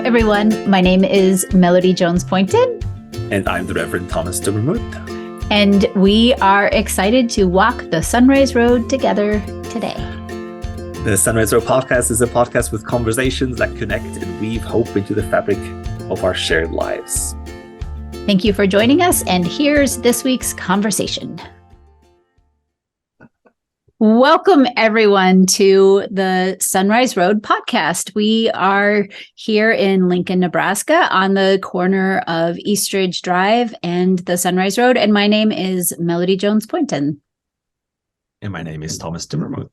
everyone. My name is Melody Jones-Poynton. And I'm the Reverend Thomas Dummermuth. And we are excited to walk the Sunrise Road together today. The Sunrise Road podcast is a podcast with conversations that connect and weave hope into the fabric of our shared lives. Thank you for joining us. And here's this week's conversation. Welcome, everyone, to the Sunrise Road podcast. We are here in Lincoln, Nebraska, on the corner of Eastridge Drive and the Sunrise Road. And my name is Melody Jones-Poynton. And my name is Thomas Dummermuth.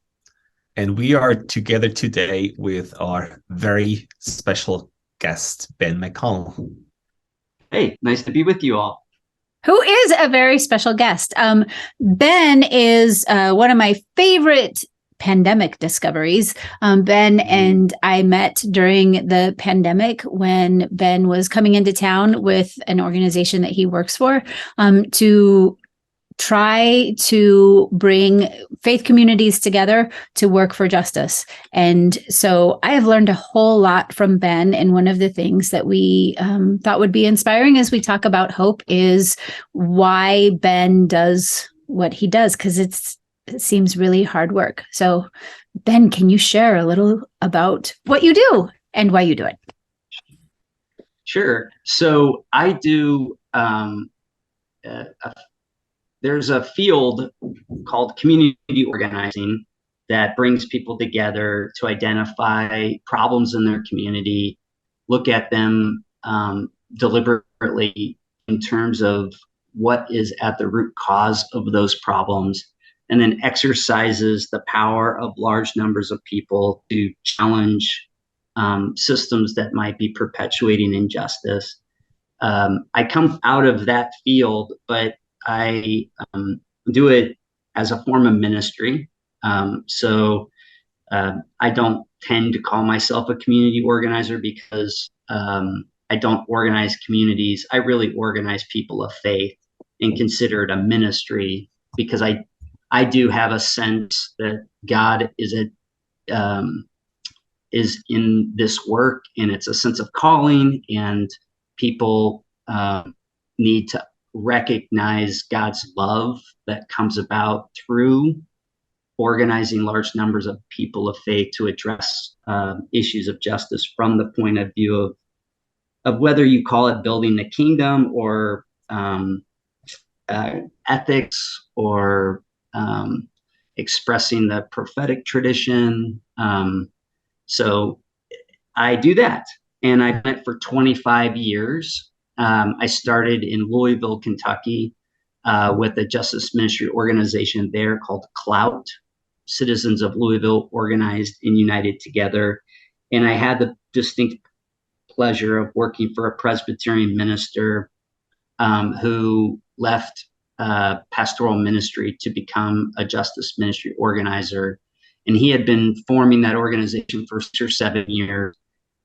And we are together today with our very special guest, Ben MacConnell. Hey, nice to be with you all. Who is a very special guest. Ben is one of my favorite pandemic discoveries. Ben and I met during the pandemic when Ben was coming into town with an organization that he works for to try to bring faith communities together to work for justice. And so I have learned a whole lot from Ben. And one of the things that we thought would be inspiring as we talk about hope is why Ben does what he does, because it seems really hard work. So Ben, can you share a little about what you do and why you do it? Sure. So I do there's a field called community organizing that brings people together to identify problems in their community, look at them deliberately in terms of what is at the root cause of those problems, and then exercises the power of large numbers of people to challenge systems that might be perpetuating injustice. I come out of that field, but I do it as a form of ministry. So I don't tend to call myself a community organizer because I don't organize communities. I really organize people of faith and consider it a ministry because I do have a sense that God is in this work, and it's a sense of calling, and people need to recognize God's love that comes about through organizing large numbers of people of faith to address issues of justice from the point of view of whether you call it building the kingdom or ethics or expressing the prophetic tradition. So I do that, and I've done it for 25 years. I started in Louisville, Kentucky, with a justice ministry organization there called CLOUT, Citizens of Louisville Organized and United Together. And I had the distinct pleasure of working for a Presbyterian minister who left pastoral ministry to become a justice ministry organizer. And he had been forming that organization for 6 or 7 years.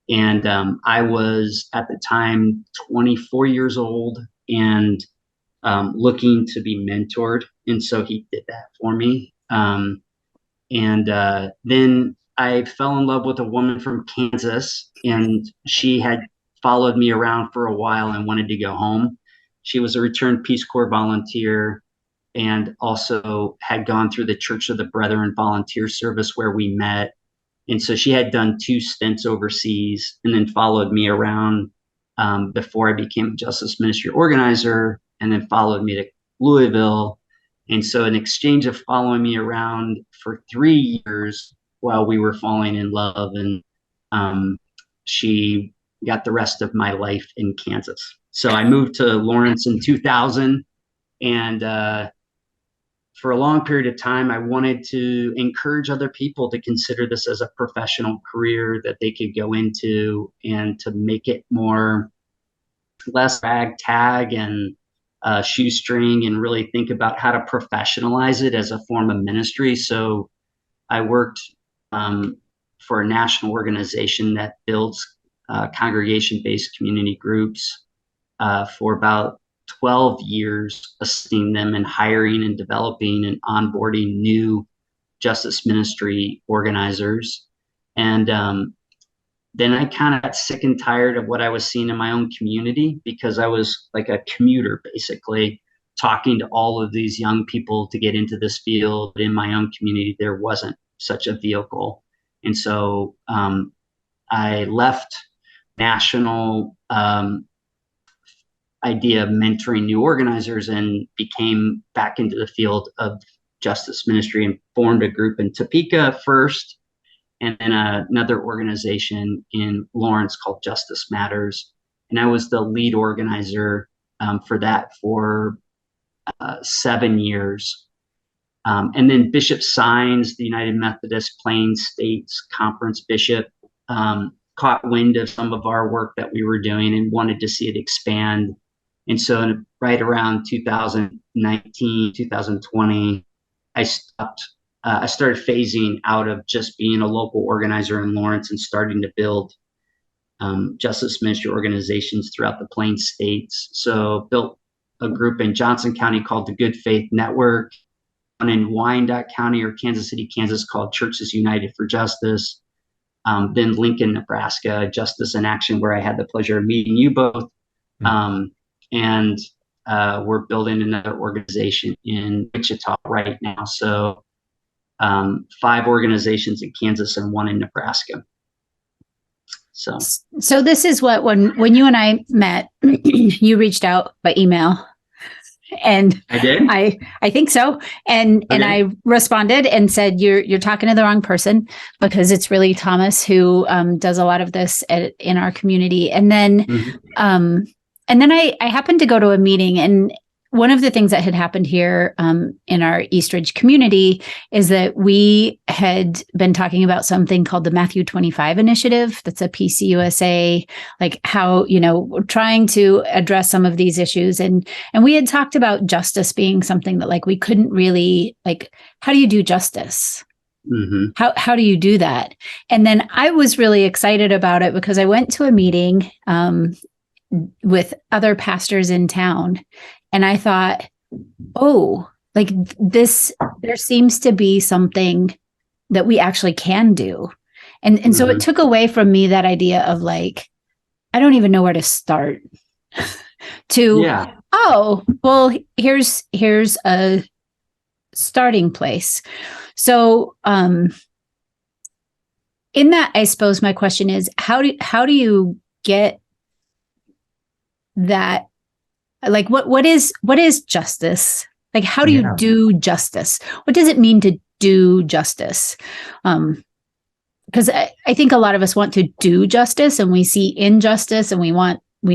And I was at the time 24 years old and looking to be mentored. And so he did that for me. Then I fell in love with a woman from Kansas, and she had followed me around for a while and wanted to go home. She was a returned Peace Corps volunteer and also had gone through the Church of the Brethren volunteer service where we met. And so she had done 2 stints overseas and then followed me around before I became a justice ministry organizer, and then followed me to Louisville. And so in exchange of following me around for 3 years while we were falling in love, and she got the rest of my life in Kansas. So I moved to Lawrence in 2000, and for a long period of time, I wanted to encourage other people to consider this as a professional career that they could go into, and to make it less ragtag and shoestring, and really think about how to professionalize it as a form of ministry. So I worked for a national organization that builds congregation-based community groups for about 12 years, assisting them in hiring and developing and onboarding new justice ministry organizers. And then I kind of got sick and tired of what I was seeing in my own community, because I was like a commuter, basically talking to all of these young people to get into this field. In my own community, there wasn't such a vehicle. And so I left national idea of mentoring new organizers and became back into the field of justice ministry, and formed a group in Topeka first, and then another organization in Lawrence called Justice Matters. And I was the lead organizer for that for 7 years. And then Bishop Sines, the United Methodist Plains States Conference bishop, caught wind of some of our work that we were doing and wanted to see it expand. And so right around 2019, 2020, I started phasing out of just being a local organizer in Lawrence and starting to build justice ministry organizations throughout the Plains states. So built a group in Johnson County called the Good Faith Network, one in Wyandotte County or Kansas City, Kansas, called Churches United for Justice. Then Lincoln, Nebraska, Justice in Action, where I had the pleasure of meeting you both. And we're building another organization in Wichita right now. So 5 organizations in Kansas and 1 in Nebraska. So this is what, when you and I met, you reached out by email. And I did. I think so. And okay. And I responded and said, you're talking to the wrong person, because it's really Thomas who does a lot of this in our community. And then I happened to go to a meeting, and one of the things that had happened here in our Eastridge community is that we had been talking about something called the Matthew 25 initiative. That's a PCUSA, like how, trying to address some of these issues. And we had talked about justice being something that like we couldn't really, like, how do you do justice? How do you do that? And then I was really excited about it because I went to a meeting with other pastors in town. And I thought, like this, there seems to be something that we actually can do. And so it took away from me that idea of like, I don't even know where to start to, well, here's a starting place. So in that, I suppose my question is, how do you get that? Like, what is justice? Like, how do you do justice? What does it mean to do justice? Because I think a lot of us want to do justice, and we see injustice, and we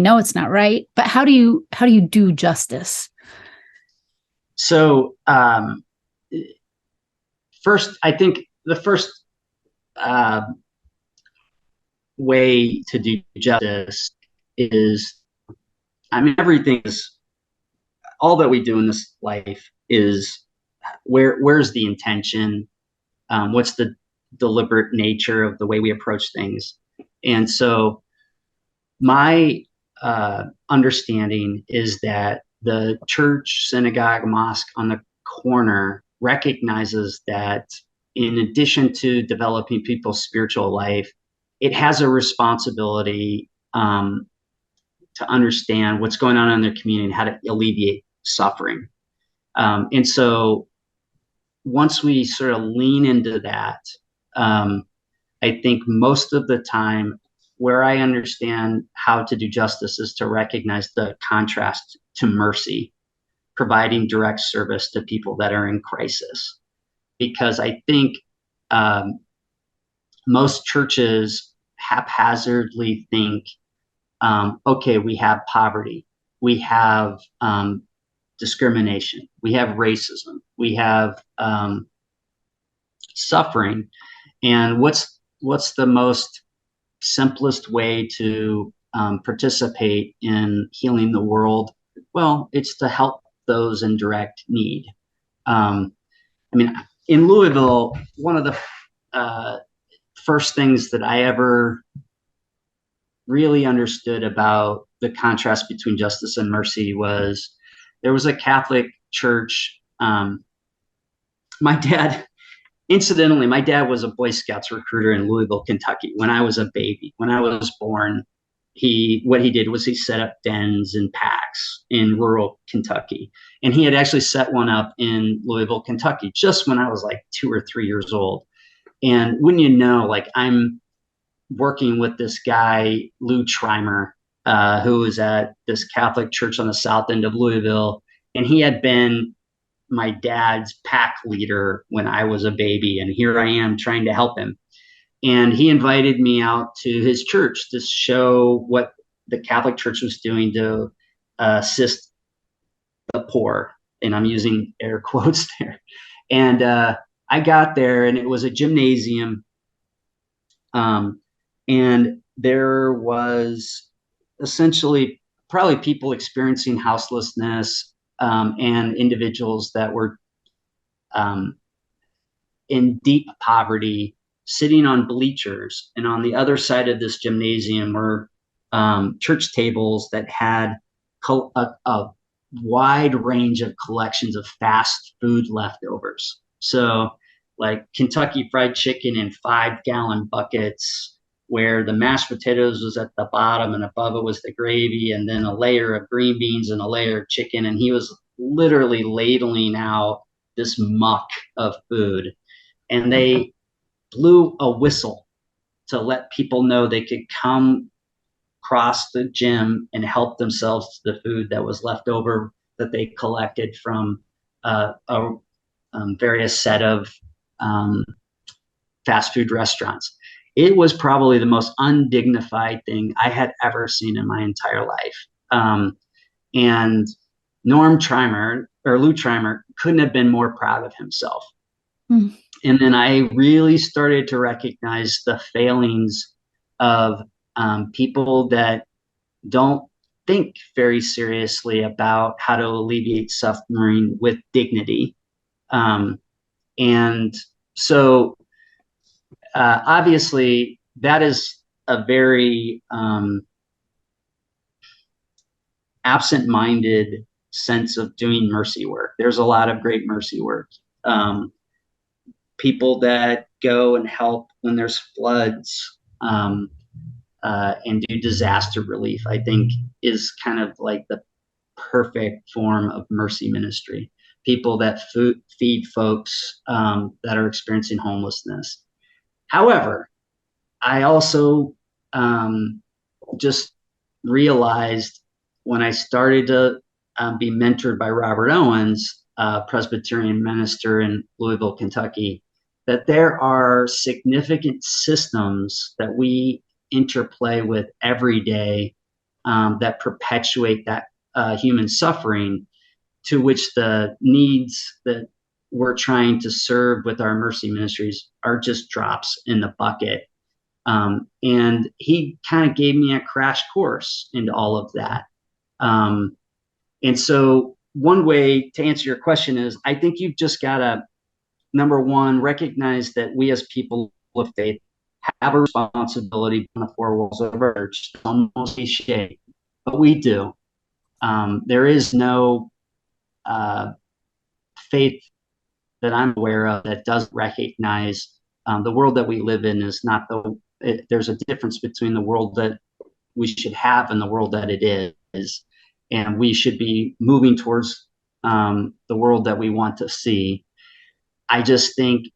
know it's not right. But how do you do justice? So, first, I think the first way to do justice is, everything is, all that we do in this life is where's the intention? What's the deliberate nature of the way we approach things? And so my understanding is that the church, synagogue, mosque on the corner recognizes that in addition to developing people's spiritual life, it has a responsibility to understand what's going on in their community and how to alleviate suffering. And so once we sort of lean into that, I think most of the time where I understand how to do justice is to recognize the contrast to mercy, providing direct service to people that are in crisis. Because I think most churches haphazardly think, okay, we have poverty, we have discrimination, we have racism, we have suffering, and what's the most simplest way to participate in healing the world? Well, it's to help those in direct need. In Louisville, one of the first things that I ever really understood about the contrast between justice and mercy was there was a Catholic church. My dad incidentally, my dad was a Boy Scouts recruiter in Louisville, Kentucky when I was a baby. When I was born, what he did was he set up dens and packs in rural Kentucky. And he had actually set one up in Louisville, Kentucky, just when I was like 2 or 3 years old. And wouldn't you know, like I'm working with this guy, Lou Trimer, who was at this Catholic church on the south end of Louisville. And he had been my dad's pack leader when I was a baby. And here I am trying to help him. And he invited me out to his church to show what the Catholic Church was doing to assist the poor. And I'm using air quotes there. And I got there, and it was a gymnasium. And there was essentially probably people experiencing houselessness and individuals that were in deep poverty, sitting on bleachers. And on the other side of this gymnasium were church tables that had a wide range of collections of fast food leftovers. So like Kentucky Fried Chicken in 5-gallon buckets, where the mashed potatoes was at the bottom and above it was the gravy, and then a layer of green beans and a layer of chicken. And he was literally ladling out this muck of food. And they blew a whistle to let people know they could come across the gym and help themselves to the food that was left over that they collected from a various set of fast food restaurants. It was probably the most undignified thing I had ever seen in my entire life. And Lou Trimer couldn't have been more proud of himself. Mm. And then I really started to recognize the failings of people that don't think very seriously about how to alleviate suffering with dignity. And so obviously that is a very absent-minded sense of doing mercy work. There's a lot of great mercy work. People that go and help when there's floods and do disaster relief, I think is kind of like the perfect form of mercy ministry. People that feed folks that are experiencing homelessness. However, I also just realized when I started to be mentored by Robert Owens, Presbyterian minister in Louisville, Kentucky, that there are significant systems that we interplay with every day that perpetuate that human suffering, to which the needs that we're trying to serve with our mercy ministries are just drops in the bucket. And he kind of gave me a crash course into all of that. And so one way to answer your question is, I think you've just got to, number one, recognize that we as people of faith have a responsibility in the four walls of our church. It's almost cliche, but we do. There is no faith that I'm aware of that doesn't recognize the world that we live in is not there's a difference between the world that we should have and the world that it is. And we should be moving towards the world that we want to see. I just think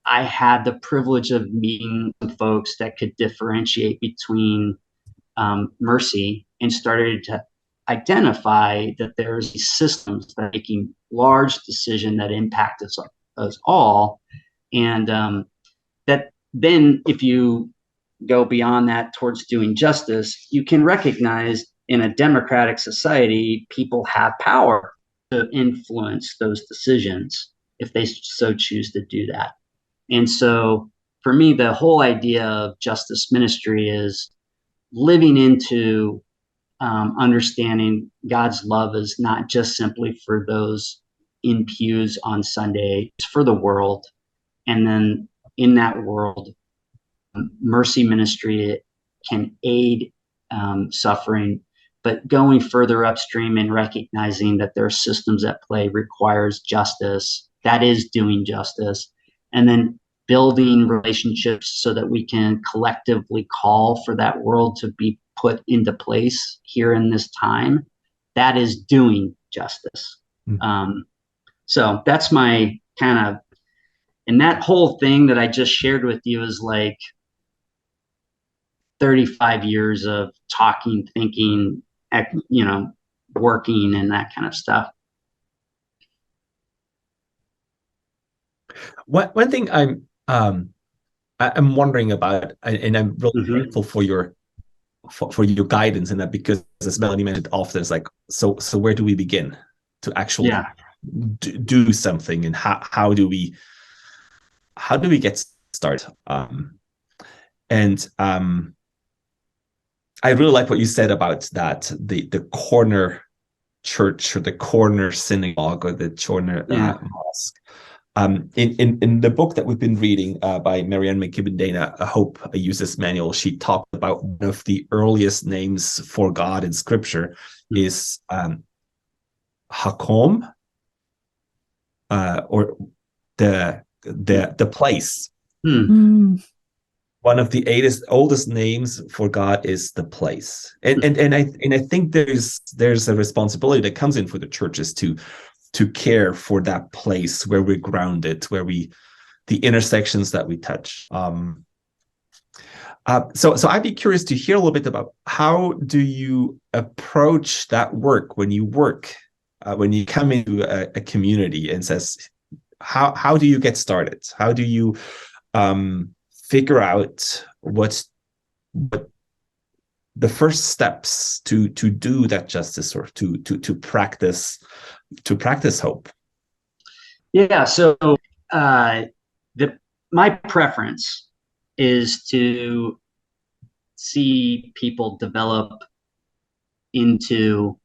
I had the privilege of meeting some folks that could differentiate between mercy, and started to identify that there's these systems that are making large decisions that impact us all. And that then if you go beyond that towards doing justice, you can recognize in a democratic society, people have power to influence those decisions if they so choose to do that. And so for me, the whole idea of justice ministry is living into understanding God's love is not just simply for those in pews on Sunday, it's for the world. And then in that world, mercy ministry can aid suffering, but going further upstream and recognizing that there are systems at play requires justice. That is doing justice. and then building relationships so that we can collectively call for that world to be put into place here in this time. That is doing justice. So that's my kind of, and that whole thing that I just shared with you is like 35 years of talking, thinking, working and that kind of stuff. One thing I'm wondering about, and I'm really grateful for your guidance in that, because as Melanie mentioned often, it's like, so where do we begin to actually do something, and how do we get started? I really like what you said about that, the corner church or the corner synagogue or the corner mosque. In the book that we've been reading by Marianne McKibben Dana, A Hope, a User's Manual, she talked about one of the earliest names for God in Scripture is Hakom, or the place. One of the oldest names for God is the place, and I think there's a responsibility that comes in for the churches to care for that place where we're grounded, where the intersections that we touch. So I'd be curious to hear a little bit about, how do you approach that work when you come into a community, and says, how do you get started? How do you figure out what the first steps to do that justice, or to practice hope? Yeah. So my preference is to see people develop into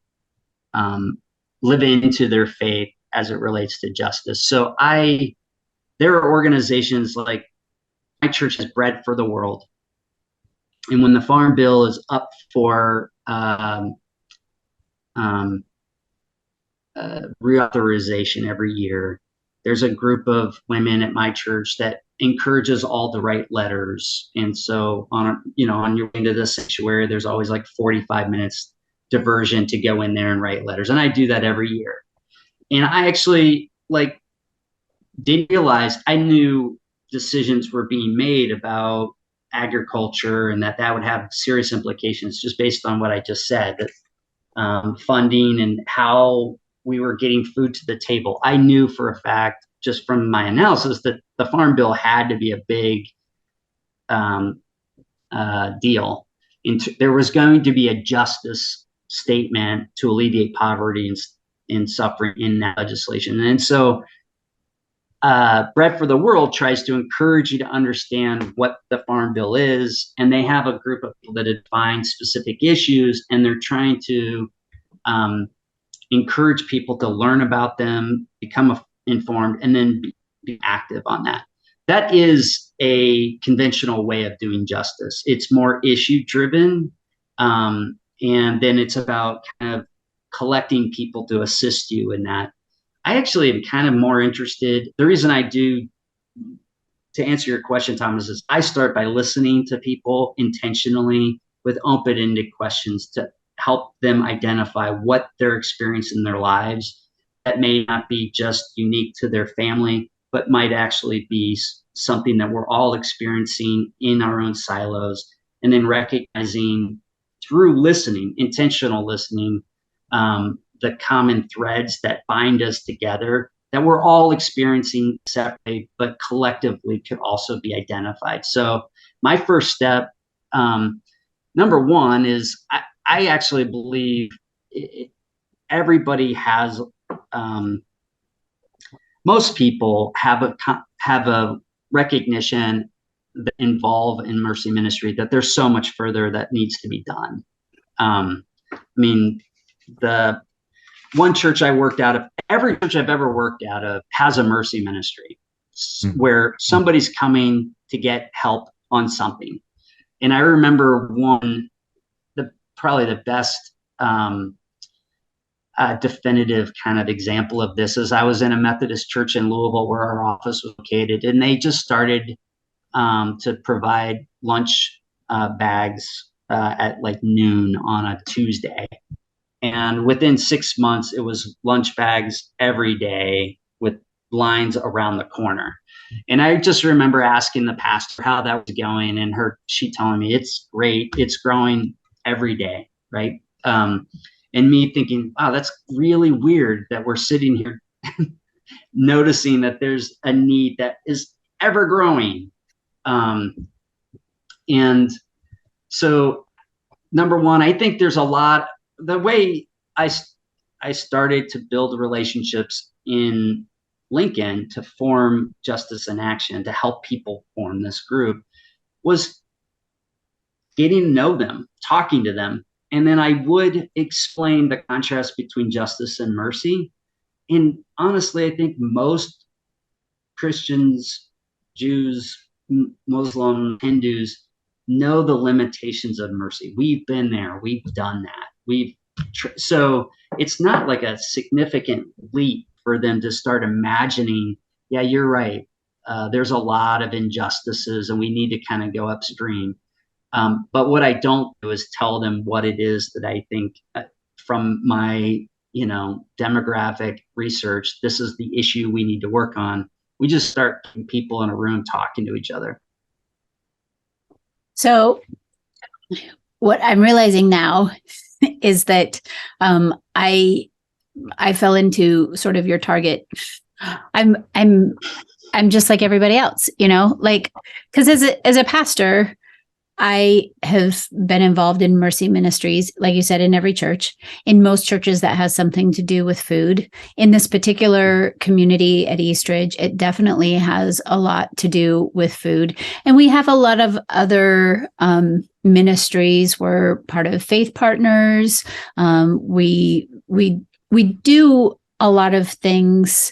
live into their faith as it relates to justice. So there are organizations like my church has Bread for the World. And when the Farm Bill is up for reauthorization every year, there's a group of women at my church that encourages all to write letters. And so on your way into the sanctuary, there's always like 45 minutes diversion to go in there and write letters. And I do that every year. And I actually didn't realize, I knew decisions were being made about agriculture and that would have serious implications, just based on what I just said, that funding and how we were getting food to the table. I knew for a fact, just from my analysis, that the Farm Bill had to be a big deal. There was going to be a justice statement to alleviate poverty and suffering in that legislation. And so Bread for the World tries to encourage you to understand what the Farm Bill is, and they have a group of people that define specific issues, and they're trying to encourage people to learn about them, become informed, and then be active on that. That is a conventional way of doing justice. It's more issue-driven, and then it's about kind of collecting people to assist you in that. I actually am kind of more interested. The reason I do, to answer your question, Thomas, is I start by listening to people intentionally with open-ended questions to help them identify what they're experiencing in their lives that may not be just unique to their family, but might actually be something that we're all experiencing in our own silos. And then recognizing through listening, intentional listening, the common threads that bind us together, that we're all experiencing separately, but collectively could also be identified. So my first step, number one, is I actually believe everybody has, most people have a recognition that involve in mercy ministry, that there's so much further that needs to be done. I mean, the one church I worked out of, every church I've ever worked out of has a mercy ministry where somebody's coming to get help on something. And I remember probably the best definitive kind of example of this is I was in a Methodist church in Louisville where our office was located, and they just started to provide lunch bags at like noon on a Tuesday. And within 6 months, it was lunch bags every day with lines around the corner. And I just remember asking the pastor how that was going, and she telling me it's great, it's growing every day, right? And me thinking, wow, that's really weird that we're sitting here noticing that there's a need that is ever growing. And so, number one, I think there's a lot. The way I started to build relationships in Lincoln to form Justice in Action, to help people form this group, was getting to know them, talking to them. And then I would explain the contrast between justice and mercy. And honestly, I think most Christians, Jews, Muslims, Hindus know the limitations of mercy. We've been there. We've done that. So it's not like a significant leap for them to start imagining, yeah, you're right. There's a lot of injustices and we need to kind of go upstream. But what I don't do is tell them what it is that I think from my, demographic research, this is the issue we need to work on. We just start putting people in a room talking to each other. So what I'm realizing now is that I fell into sort of your target. I'm just like everybody else, because as a pastor, I have been involved in mercy ministries, like you said, in every church, in most churches that has something to do with food. In this particular community at Eastridge, it definitely has a lot to do with food. And we have a lot of other ministries. We're part of Faith Partners. We do a lot of things.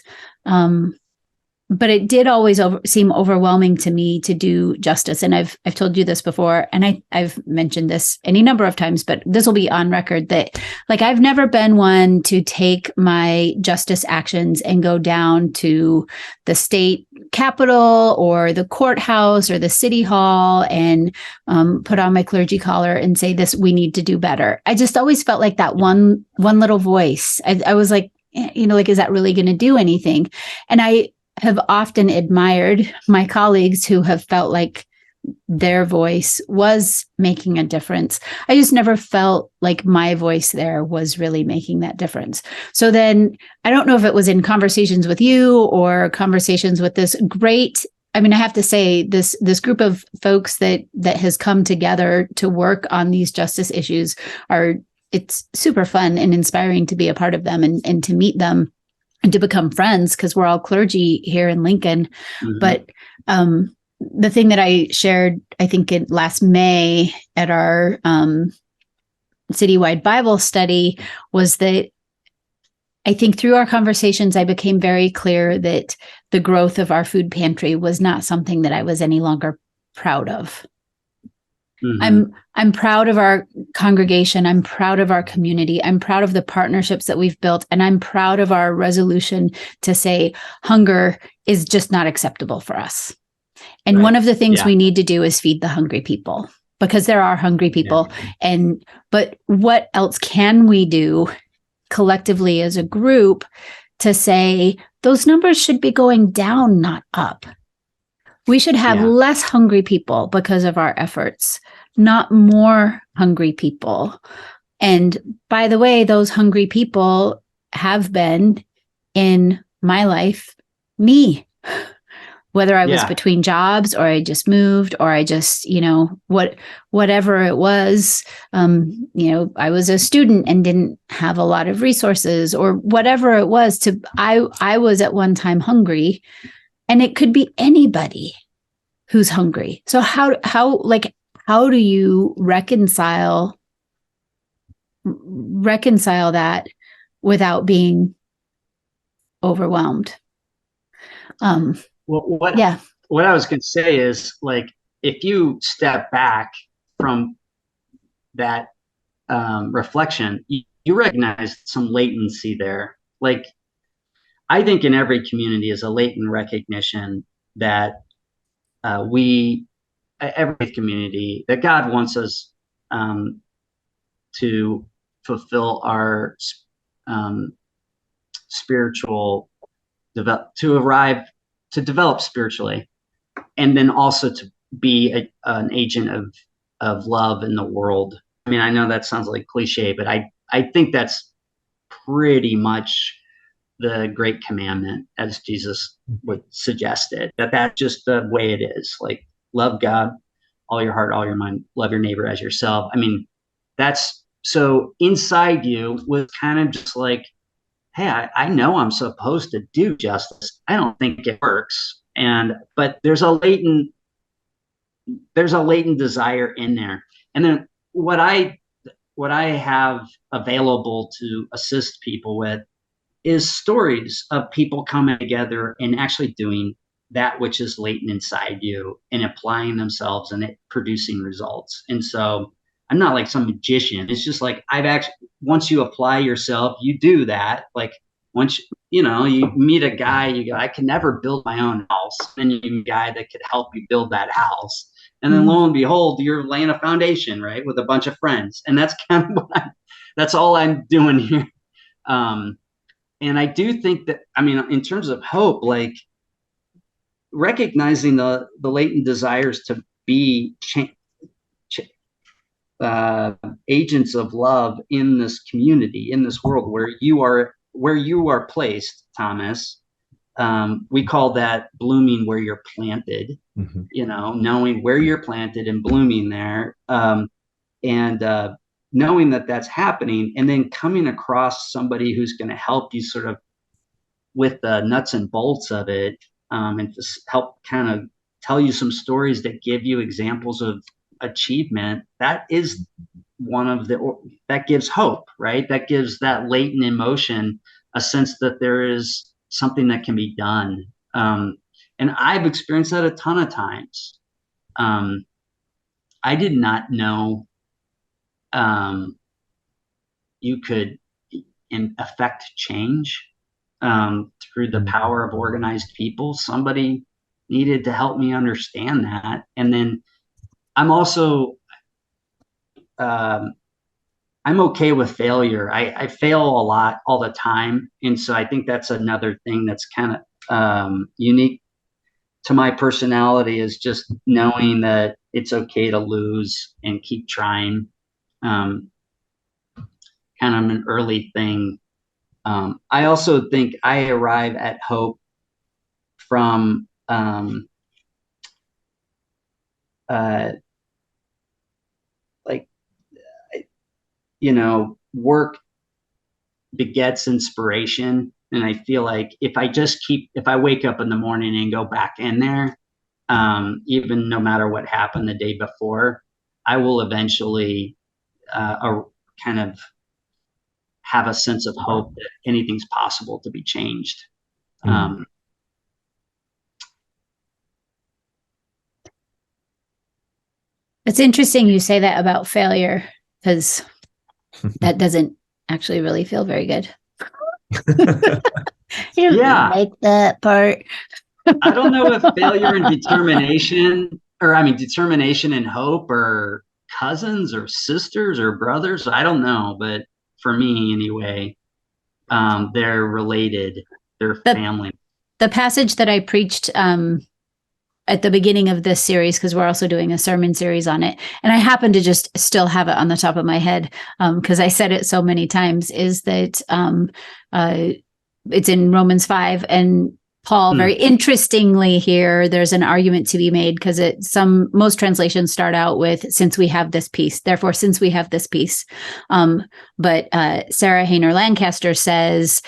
But it did always seem overwhelming to me to do justice. And I've told you this before, and I've mentioned this any number of times, but this will be on record that I've never been one to take my justice actions and go down to the state capitol or the courthouse or the city hall and put on my clergy collar and say this, we need to do better. I just always felt like that one little voice. I was like, is that really going to do anything? And I have often admired my colleagues who have felt like their voice was making a difference. I just never felt like my voice there was really making that difference. So then I don't know if it was in conversations with you or conversations with this great, I have to say this group of folks that has come together to work on these justice issues it's super fun and inspiring to be a part of them and to meet them and to become friends, because we're all clergy here in Lincoln. Mm-hmm. But the thing that I shared, I think in last May at our citywide Bible study, was that I think through our conversations, I became very clear that the growth of our food pantry was not something that I was any longer proud of. Mm-hmm. I'm proud of our congregation. I'm proud of our community. I'm proud of the partnerships that we've built. And I'm proud of our resolution to say hunger is just not acceptable for us. And one of the things we need to do is feed the hungry people, because there are hungry people. Yeah. But what else can we do collectively as a group to say those numbers should be going down, not up? We should have less hungry people because of our efforts, not more hungry people. And by the way, those hungry people have been in my life, me, whether I was between jobs or I just moved or I just, whatever it was, I was a student and didn't have a lot of resources or whatever it was. I was at one time hungry. And it could be anybody who's hungry. So how do you reconcile that without being overwhelmed? What I was going to say is, if you step back from that reflection, you recognize some latency there. Like, I think in every community is a latent recognition that every community, that God wants us to fulfill our spiritual to develop spiritually, and then also to be an agent of love in the world. I mean, I know that sounds like cliche, but I think that's pretty much the great commandment, as Jesus would suggest it, that's just the way it is. Like, love God, all your heart, all your mind, love your neighbor as yourself. I mean, that's so inside you was kind of just like, hey, I know I'm supposed to do justice. I don't think it works. But there's a latent desire in there. And then what I have available to assist people with is stories of people coming together and actually doing that which is latent inside you and applying themselves and it producing results. And so I'm not like some magician. It's just like once you apply yourself, you do that. Like, once you meet a guy, you go, I can never build my own house. And you meet a guy that could help you build that house. And then lo and behold, you're laying a foundation, right, with a bunch of friends. And that's kind of that's all I'm doing here. And I do think that, I mean, in terms of hope, like recognizing the latent desires to be agents of love in this community, in this world where you are placed, Thomas. We call that blooming where you're planted, knowing where you're planted and blooming there. And knowing that that's happening, and then coming across somebody who's going to help you sort of with the nuts and bolts of it, and just help kind of tell you some stories that give you examples of achievement. That is that gives hope, right? That gives that latent emotion a sense that there is something that can be done. And I've experienced that a ton of times. I did not know you could affect change through the power of organized people. Somebody needed to help me understand that. And then I'm also I'm okay with failure. I fail a lot all the time. And so I think that's another thing that's kind of unique to my personality, is just knowing that it's okay to lose and keep trying. Kind of an early thing. I also think I arrive at hope from work begets inspiration. And I feel like if I wake up in the morning and go back in there, even no matter what happened the day before, I will eventually kind of have a sense of hope that anything's possible to be changed. It's interesting you say that about failure, because that doesn't actually really feel very good. You don't like that part. I don't know if failure and determination and hope are cousins or sisters or brothers. I don't know, but for me anyway, they're related. They're family. The passage that I preached at the beginning of this series, because we're also doing a sermon series on it, and I happen to just still have it on the top of my head because I said it so many times, is that it's in Romans 5, and Paul, very interestingly here, there's an argument to be made, because most translations start out with, since we have this peace, therefore, since we have this peace. But Sarah Hayner Lancaster says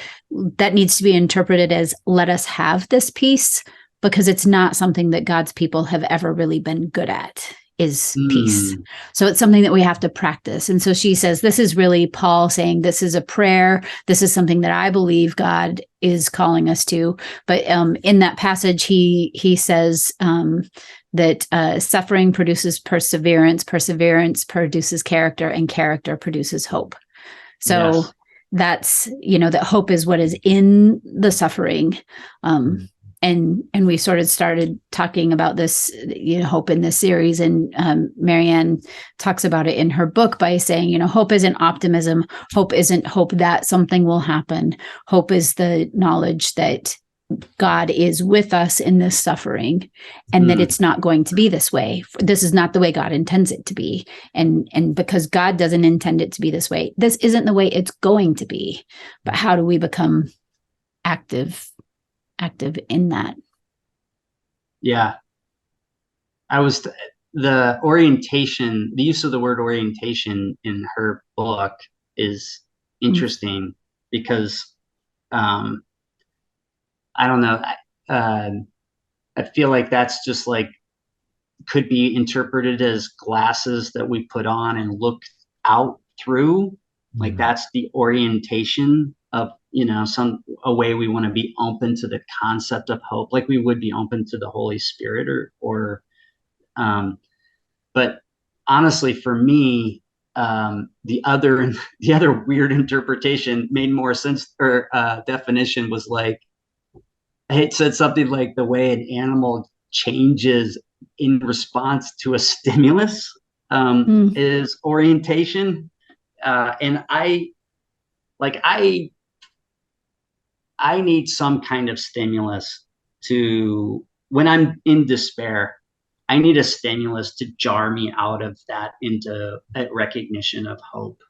that needs to be interpreted as, let us have this peace, because it's not something that God's people have ever really been good at, is peace. So it's something that we have to practice. And so she says, this is really Paul saying, this is a prayer. This is something that I believe God is calling us to. But in that passage, he says that suffering produces perseverance, perseverance produces character, and character produces hope. So Yes. that's, that hope is what is in the suffering. And we sort of started talking about this, hope in this series. And Marianne talks about it in her book by saying, hope isn't optimism. Hope isn't hope that something will happen. Hope is the knowledge that God is with us in this suffering, and that it's not going to be this way. This is not the way God intends it to be. And because God doesn't intend it to be this way, this isn't the way it's going to be. But how do we become active in that? Yeah. The orientation, the use of the word orientation in her book is interesting because, I don't know. I feel like that's just like, could be interpreted as glasses that we put on and look out through. Like that's the orientation of, a way we want to be open to the concept of hope, like we would be open to the Holy Spirit but honestly, for me, the other weird interpretation made more sense, or definition was like, it said something like the way an animal changes in response to a stimulus is orientation. And I need some kind of stimulus when I'm in despair. I need a stimulus to jar me out of that into a recognition of hope.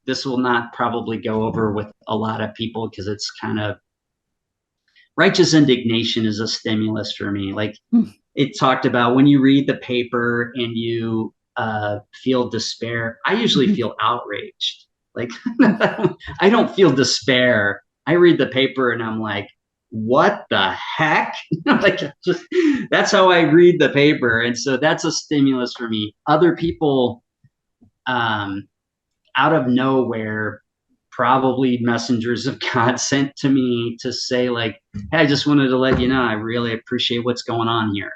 This will not probably go over with a lot of people because it's kind of, righteous indignation is a stimulus for me. Like it talked about when you read the paper and you feel despair. I usually feel outraged. Like I don't feel despair. I read the paper and I'm like, what the heck? That's how I read the paper. And so that's a stimulus for me. Other people, out of nowhere, probably messengers of God sent to me to say like, hey, I just wanted to let you know, I really appreciate what's going on here.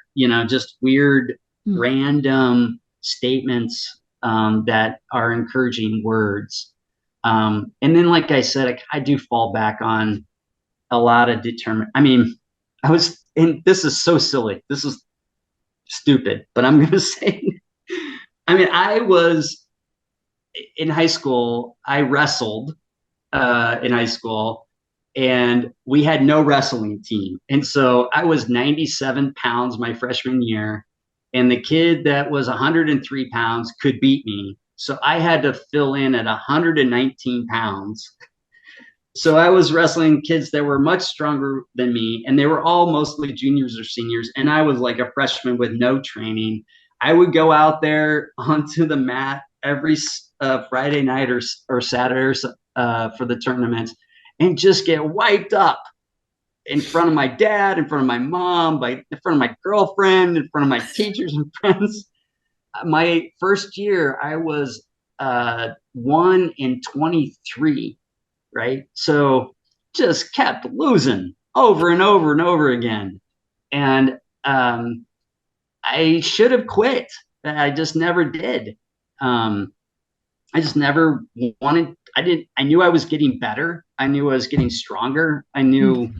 Just weird, random statements that are encouraging words. And then, like I said, I do fall back on a lot of this is so silly. This is stupid, but I'm going to say, I was in high school, I wrestled in high school, and we had no wrestling team. And so I was 97 pounds my freshman year, and the kid that was 103 pounds could beat me. So I had to fill in at 119 pounds. So I was wrestling kids that were much stronger than me, and they were all mostly juniors or seniors. And I was like a freshman with no training. I would go out there onto the mat every Friday night or Saturday for the tournaments and just get wiped up in front of my dad, in front of my mom, in front of my girlfriend, in front of my teachers and friends. My first year, I was 1-23. Right. So just kept losing over and over and over again. And I should have quit. I just never did. I just never wanted, I knew I was getting better. I knew I was getting stronger. I knew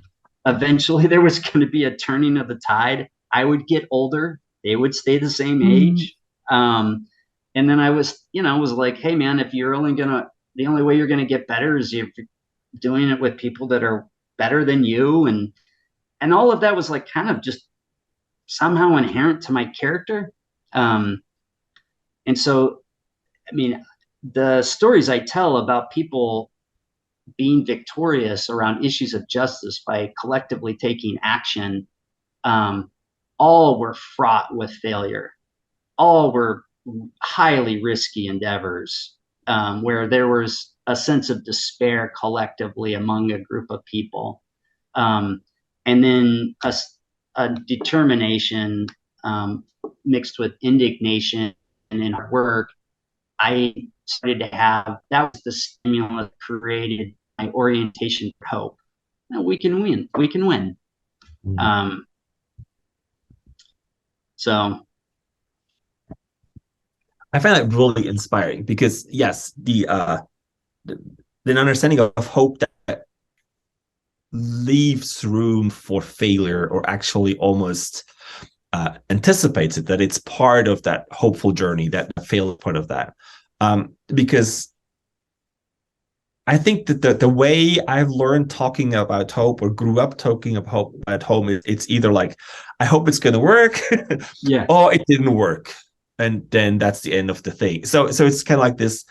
eventually there was going to be a turning of the tide. I would get older. They would stay the same age. And then I was like, hey man, if you're the only way you're going to get better is if you're doing it with people that are better than you. And all of that was like kind of just somehow inherent to my character. And so, the stories I tell about people being victorious around issues of justice by collectively taking action, all were fraught with failure. All were highly risky endeavors. Where there was a sense of despair collectively among a group of people. And then a determination mixed with indignation. And in our work, I started to have, that was the stimulus that created my orientation for hope. Now we can win. We can win. So. I find that really inspiring because yes, the understanding of hope that leaves room for failure, or actually almost anticipates it, that it's part of that hopeful journey, that fail is part of that. Because I think that the way I've learned talking about hope, or grew up talking about hope at home, it's either like, I hope it's going to work, Yeah. or it didn't work, and then that's the end of the thing. So it's kind of like this,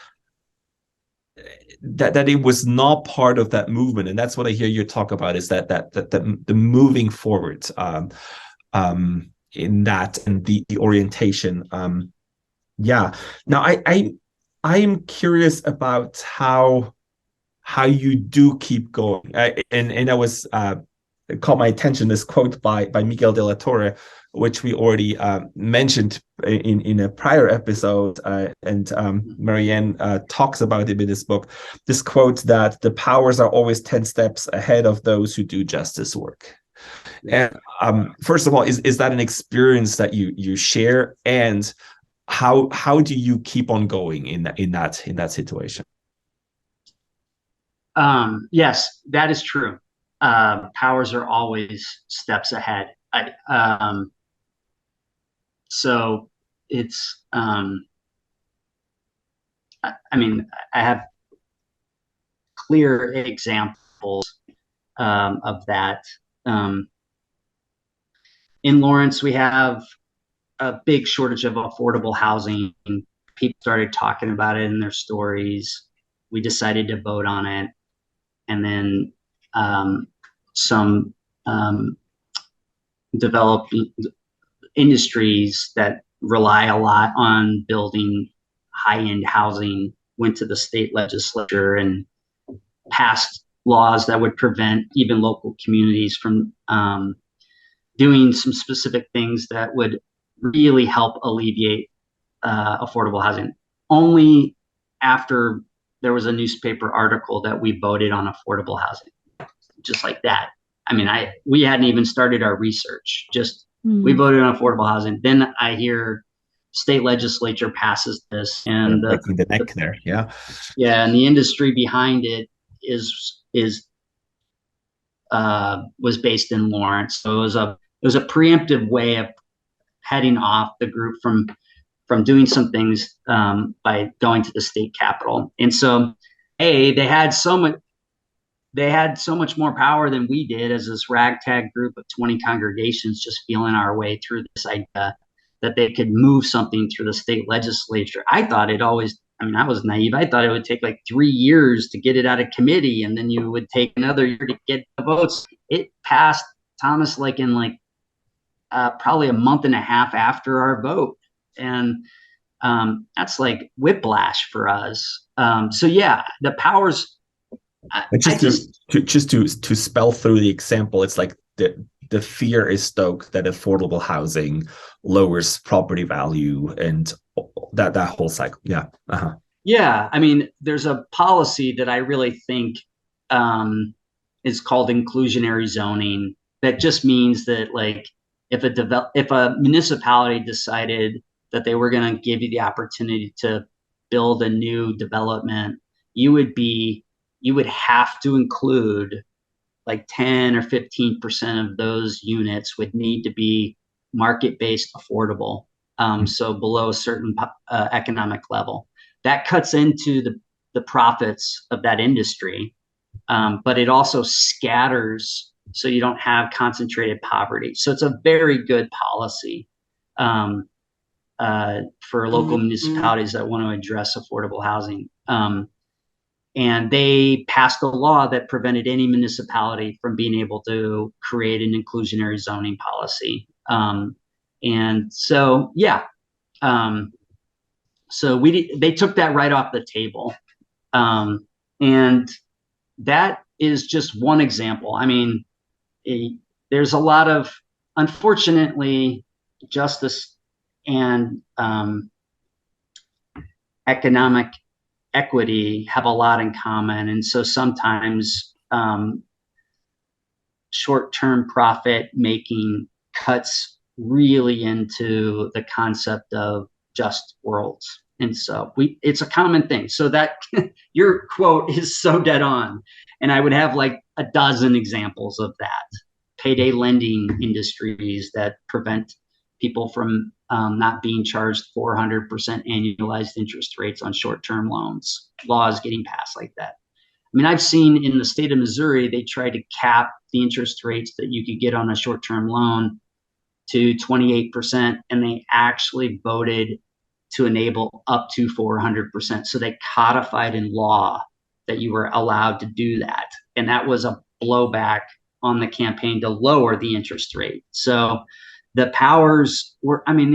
that it was not part of that movement, and that's what I hear you talk about, is that the moving forward in that, and the orientation. Yeah. Now I am curious about how you do keep going. And I was it caught my attention, this quote by Miguel de la Torre, which we already mentioned in a prior episode, and Marianne talks about it in this book. This quote that the powers are always 10 steps ahead of those who do justice work. And first of all, is that an experience that you share, and how do you keep on going in that situation? Yes, that is true. Powers are always steps ahead. So it's, I mean, I have clear examples of that. In Lawrence, we have a big shortage of affordable housing. People started talking about it in their stories. We decided to vote on it. And then some developed industries that rely a lot on building high-end housing went to the state legislature and passed laws that would prevent even local communities from doing some specific things that would really help alleviate affordable housing. Only after there was a newspaper article that we voted on affordable housing, just like that. I mean, we hadn't even started our research, just we voted on affordable housing. Then I hear state legislature passes this, and breaking the neck there. Yeah. Yeah. And the industry behind it was based in Lawrence. So it was a preemptive way of heading off the group from doing some things by going to the state capitol. And so, they had so much more power than we did as this ragtag group of 20 congregations, just feeling our way through this idea that they could move something through the state legislature. I was naive. I thought it would take like 3 years to get it out of committee, and then you would take another year to get the votes. It passed, Thomas, like in probably a month and a half after our vote. And that's like whiplash for us. So yeah, the powers. Just to spell through the example, it's like the fear is stoked that affordable housing lowers property value, and that whole cycle. Yeah. Uh-huh. Yeah. I mean, there's a policy that I really think is called inclusionary zoning. That just means that, like, if a municipality decided that they were going to give you the opportunity to build a new development, you would have to include like 10 or 15% of those units would need to be market-based affordable. So below a certain economic level. That cuts into the profits of that industry, but it also scatters so you don't have concentrated poverty. So it's a very good policy for local municipalities that want to address affordable housing. And they passed a law that prevented any municipality from being able to create an inclusionary zoning policy. And so, yeah. So they took that right off the table. And that is just one example. I mean, there's a lot of, unfortunately, justice and economic equity have a lot in common. And so sometimes short-term profit making cuts really into the concept of just worlds. And so it's a common thing. So that your quote is so dead on. And I would have like a dozen examples of that. Payday lending industries that prevent people from not being charged 400% annualized interest rates on short-term loans. Laws getting passed like that. I mean, I've seen in the state of Missouri, they tried to cap the interest rates that you could get on a short-term loan to 28%, and they actually voted to enable up to 400%. So they codified in law that you were allowed to do that. And that was a blowback on the campaign to lower the interest rate. So the powers were, I mean,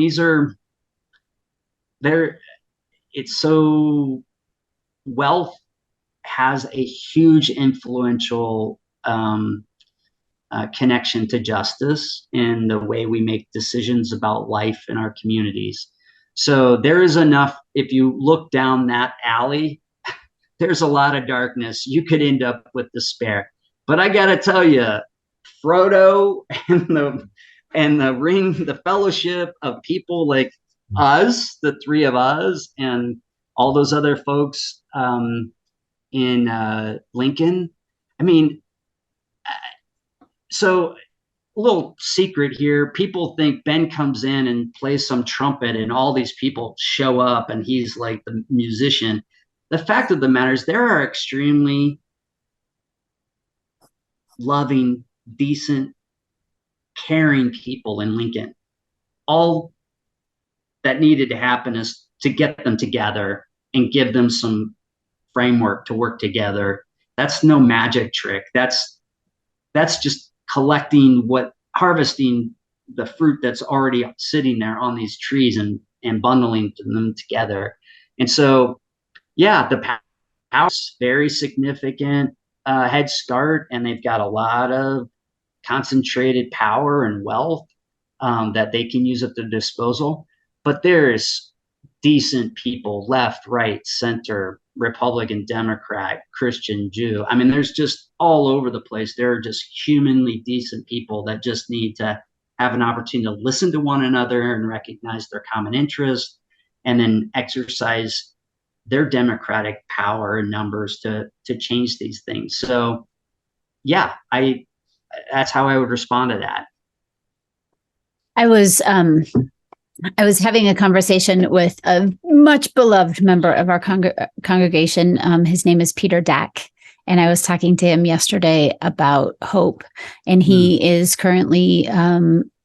it's so, wealth has a huge influential connection to justice in the way we make decisions about life in our communities. So there is enough, if you look down that alley, there's a lot of darkness. You could end up with despair. But I got to tell you, Frodo and the ring, the fellowship of people like us, the three of us, and all those other folks in Lincoln. I mean, so a little secret here. People think Ben comes in and plays some trumpet and all these people show up and he's like the musician. The fact of the matter is there are extremely loving, decent, caring people in Lincoln. All that needed to happen is to get them together and give them some framework to work together. That's no magic trick. That's just harvesting the fruit that's already sitting there on these trees and bundling them together. And so, yeah, the power's very significant head start, and they've got a lot of concentrated power and wealth that they can use at their disposal. But there's decent people, left, right, center, Republican, Democrat, Christian, Jew. I mean, there's just all over the place. There are just humanly decent people that just need to have an opportunity to listen to one another and recognize their common interests, and then exercise their democratic power and numbers to change these things. So, yeah, that's how I would respond to that. I was having a conversation with a much beloved member of our congregation. His name is Peter Dack. And I was talking to him yesterday about hope. And he is currently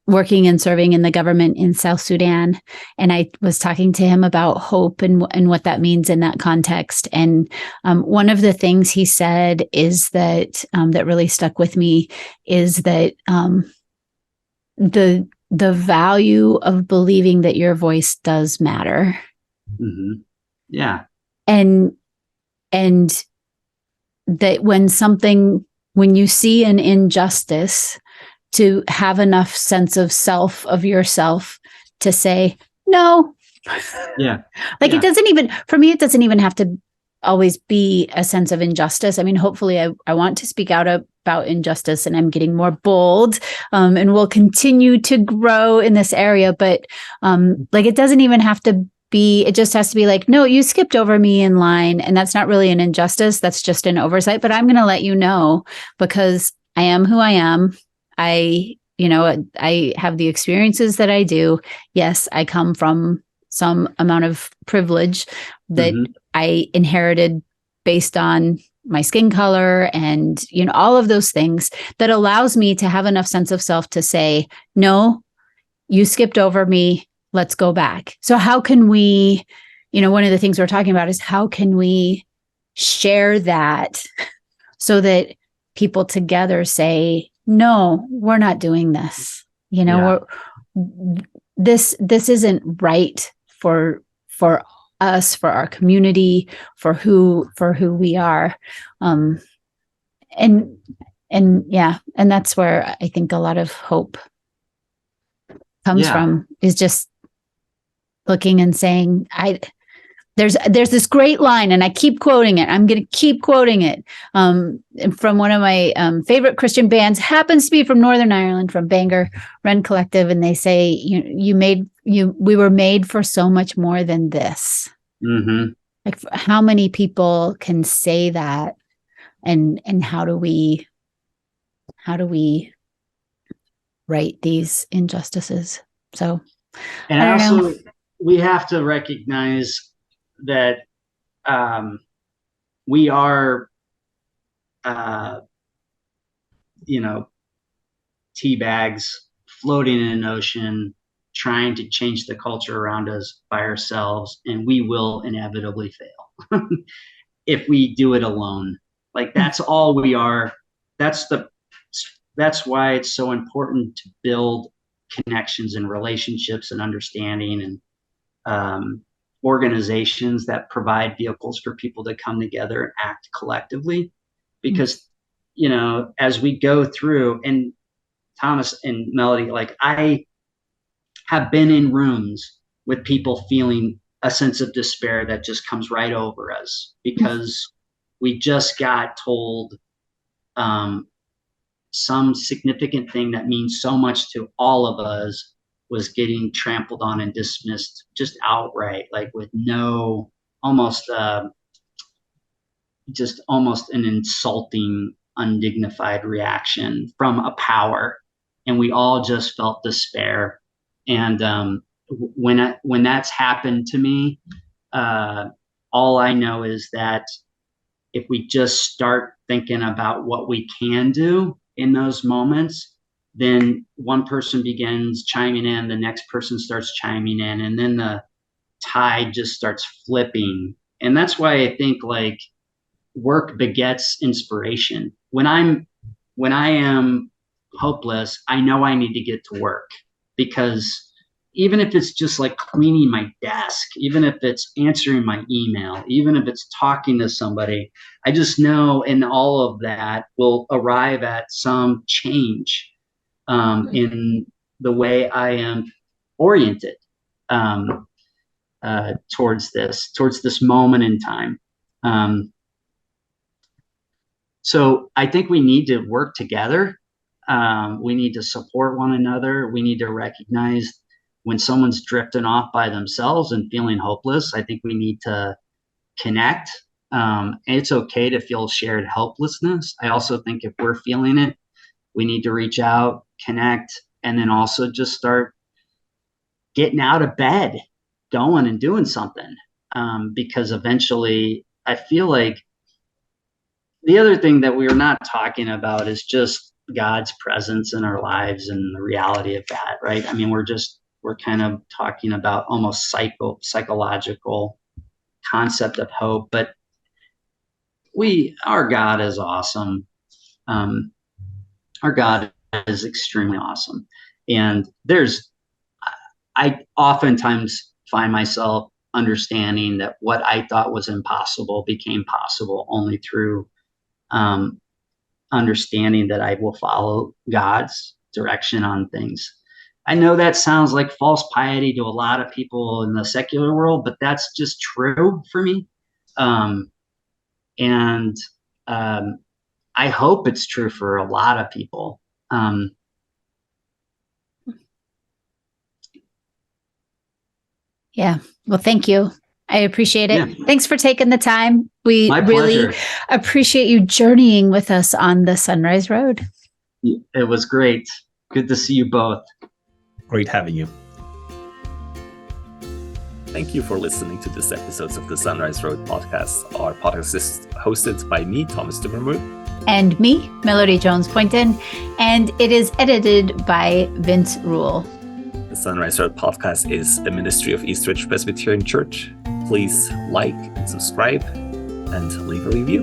working and serving in the government in South Sudan. And I was talking to him about hope and what that means in that context. And one of the things he said is that that really stuck with me is that the value of believing that your voice does matter. Mm-hmm. Yeah. And that when you see an injustice, to have enough sense of self of yourself to say, no. Yeah. Like it doesn't even, for me, it doesn't even have to always be a sense of injustice. I mean, hopefully I want to speak out about injustice and I'm getting more bold and we'll continue to grow in this area. But like, it doesn't even have to be, it just has to be like, no, you skipped over me in line. And that's not really an injustice. That's just an oversight, but I'm going to let you know because I am who I am. I have the experiences that I do. Yes, I come from some amount of privilege that I inherited based on my skin color and, all of those things that allows me to have enough sense of self to say, no, you skipped over me. Let's go back. So how can we, one of the things we're talking about is how can we share that so that people together say, no, we're not doing this. This isn't right for us, for our community, for who we are. And that's where I think a lot of hope comes from, is just looking and saying, there's this great line, and I keep quoting it. I'm going to keep quoting it from one of my favorite Christian bands, happens to be from Northern Ireland, from Bangor Run Collective, and they say, we were made for so much more than this. Mm-hmm. Like, how many people can say that, and how do we right these injustices? So, And I don't also, know. we have to recognize that we are, tea bags floating in an ocean, trying to change the culture around us by ourselves, and we will inevitably fail if we do it alone. Like, that's all we are. That's why it's so important to build connections and relationships and understanding, and organizations that provide vehicles for people to come together and act collectively. Because, as we go through, and Thomas and Melody, like, I have been in rooms with people feeling a sense of despair that just comes right over us because we just got told some significant thing that means so much to all of us was getting trampled on and dismissed just outright, like with no, almost just almost an insulting, undignified reaction from a power. And we all just felt despair. And when that's happened to me, all I know is that if we just start thinking about what we can do in those moments, then one person begins chiming in, the next person starts chiming in, and then the tide just starts flipping. And that's why I think, like, work begets inspiration. When I am hopeless, I know I need to get to work, because even if it's just like cleaning my desk, even if it's answering my email, even if it's talking to somebody, I just know in all of that will arrive at some change in the way I am oriented towards this moment in time. So I think we need to work together. We need to support one another. We need to recognize when someone's drifting off by themselves and feeling hopeless. I think we need to connect. It's okay to feel shared helplessness. I also think if we're feeling it, we need to reach out, connect, and then also just start getting out of bed, going and doing something. Because eventually, I feel like the other thing that we are not talking about is just God's presence in our lives and the reality of that, right? I mean, we're kind of talking about almost psychological concept of hope, but our God is awesome. Our God is extremely awesome. And I oftentimes find myself understanding that what I thought was impossible became possible only through understanding that I will follow God's direction on things. I know that sounds like false piety to a lot of people in the secular world, but that's just true for me. And I hope it's true for a lot of people. Yeah. Well, thank you. I appreciate it. Yeah. Thanks for taking the time. We My really pleasure. appreciate you journeying with us on the Sunrise Road. It was great. Good to see you both. Great having you. Thank you for listening to this episode of the Sunrise Road podcast. Our podcast is hosted by me, Thomas Timmermuth. And me, Melody Jones-Poynton. And it is edited by Vince Rule. The Sunrise Road podcast is a ministry of Eastridge Presbyterian Church. Please like and subscribe and leave a review.